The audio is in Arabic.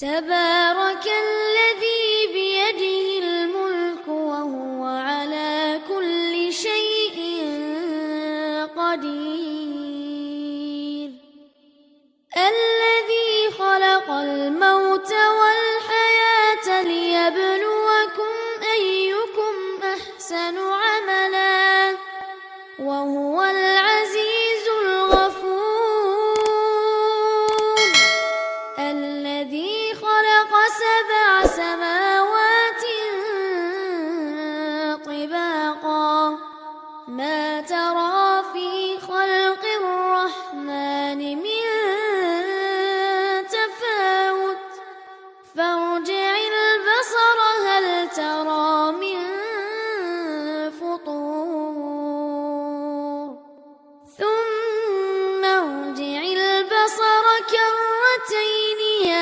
تبارك الذي بيده الملك وهو على كل شيء قدير. الذي خلق الموت والحياة ليبلوكم أيكم أحسن عملا وهو العزيز الغفور. الذي خلق 7 سماوات